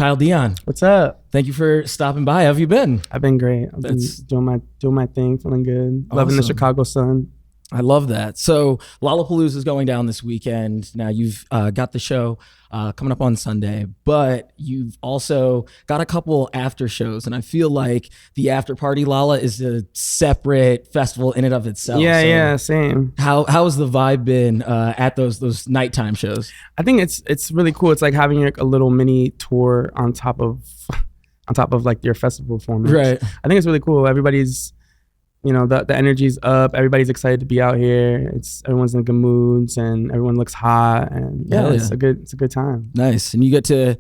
Kyle, Dion. What's up? Thank you for stopping by. How have you been? I've been great. I've been doing my thing, feeling good. Loving the Chicago sun. I love that. So Lollapalooza is going down this weekend. Now you've got the show coming up on Sunday, but you've also got a couple after shows, and I feel like the after party Lolla is a separate festival in and of itself. Yeah, same. How has the vibe been at those nighttime shows? I think it's really cool. It's like having like a little mini tour on top of like your festival performance. Right. I think it's really cool. Everybody's, the energy's up. Everybody's excited to be out here. Everyone's in good moods and everyone looks hot, and it's a good time. Nice. And you get to,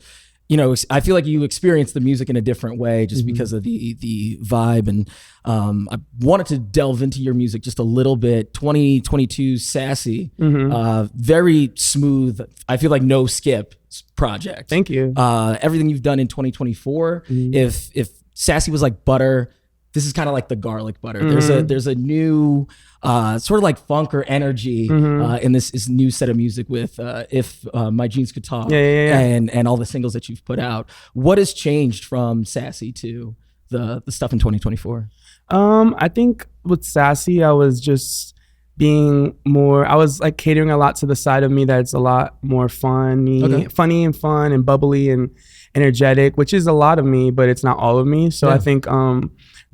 I feel like you experience the music in a different way just because of the vibe. And I wanted to delve into your music just a little bit. 2022 Sassy, very smooth. I feel like no skip project. Thank you. Everything you've done in 2024. If Sassy was like butter, this is kind of like the garlic butter. There's a new sort of like funk or energy in this new set of music with If My Jeans Could Talk and all the singles that you've put out. What has changed from Sassy to the stuff in 2024? I think with Sassy, I was just I was like catering a lot to the side of me that's a lot more funny and fun and bubbly and energetic, which is a lot of me, but it's not all of me. So I think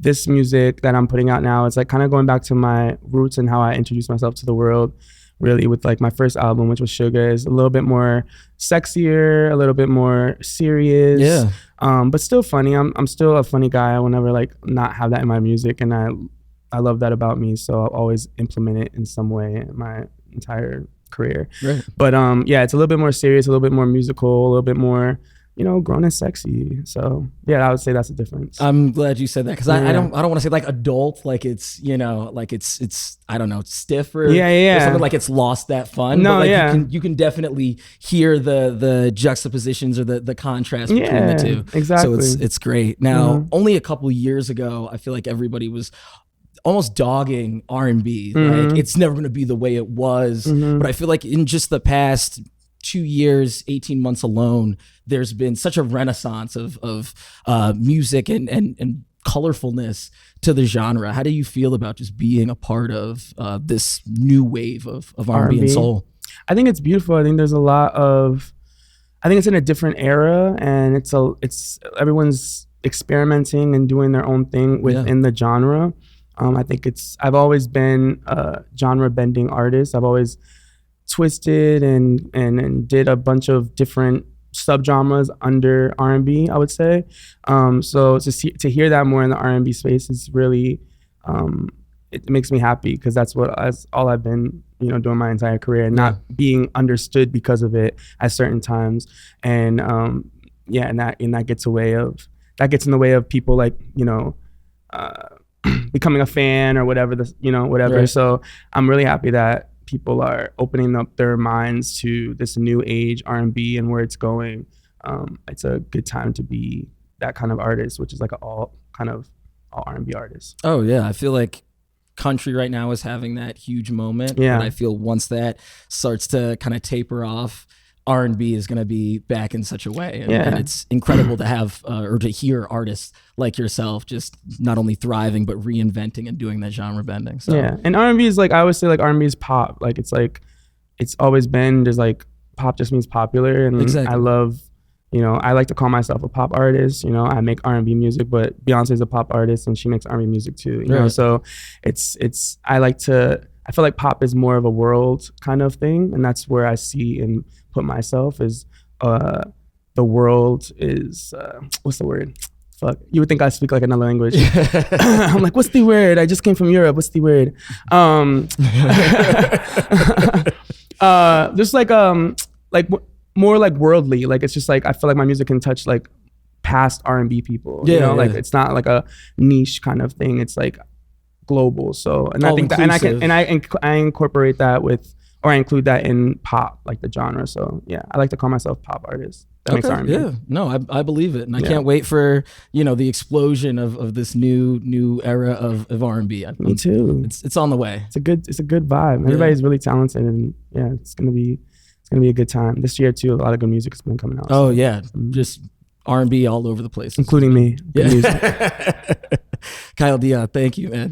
this music that I'm putting out now, it's like kind of going back to my roots and how I introduced myself to the world, really, with like my first album, which was Sugar, is a little bit more sexier, a little bit more serious, but still funny. I'm still a funny guy. I will never like not have that in my music, and I love that about me, so I'll always implement it in some way in my entire career. Right. But it's a little bit more serious, a little bit more musical, a little bit more grown and sexy. So I would say that's the difference. I'm glad you said that, because I don't want to say like adult, like it's like it's I don't know, stiff or something, like it's lost that fun. No, but like you can definitely hear the juxtapositions or the contrast between the two. Exactly. So it's great. Now, only a couple years ago, I feel like everybody was almost dogging R&B. Like it's never going to be the way it was. But I feel like in just the past 2 years, 18 months alone, there's been such a renaissance of music and colorfulness to the genre. How do you feel about just being a part of this new wave of R&B and soul? I think it's beautiful. I think there's I think it's in a different era, and it's everyone's experimenting and doing their own thing within the genre. I think I've always been a genre bending artist. I've always twisted and did a bunch of different subgenres under R&B, I would say. So to hear that more in the R&B space is really, it makes me happy, because that's all I've been, doing my entire career, not being understood because of it at certain times. And and that gets in the way of people like, becoming a fan or whatever, whatever. Right. So I'm really happy that people are opening up their minds to this new age R&B and where it's going. It's a good time to be that kind of artist, which is like all R&B artist. Oh yeah, I feel like country right now is having that huge moment. Yeah, and I feel once that starts to kind of taper off, R&B is going to be back in such a way. And it's incredible to have or to hear artists like yourself just not only thriving but reinventing and doing that genre bending. So and R&B is like, I always say like R&B is pop. Like it's always been, there's like pop just means popular, and I love, I like to call myself a pop artist. I make R&B music, but Beyonce's a pop artist and she makes R&B music too. You know, so I feel like pop is more of a world kind of thing, and that's where I see and put myself is the world is what's the word? Fuck. You would think I speak like another language. I'm like, what's the word? I just came from Europe. What's the word? Just like more like worldly. Like it's just like I feel like my music can touch like past R&B people. Like it's not like a niche kind of thing. It's like global. So and I think that, and I incorporate that with, or I include that in pop, like the genre. So I like to call myself pop artist. That makes R&B. Yeah, no, I believe it, and I can't wait for the explosion of this new era of R&B. Me too. It's on the way. It's a good vibe. Everybody's really talented, and it's gonna be a good time this year too. A lot of good music has been coming out. Oh yeah, just R&B all over the place, including me. Good music. Kyle, Dion, thank you, man.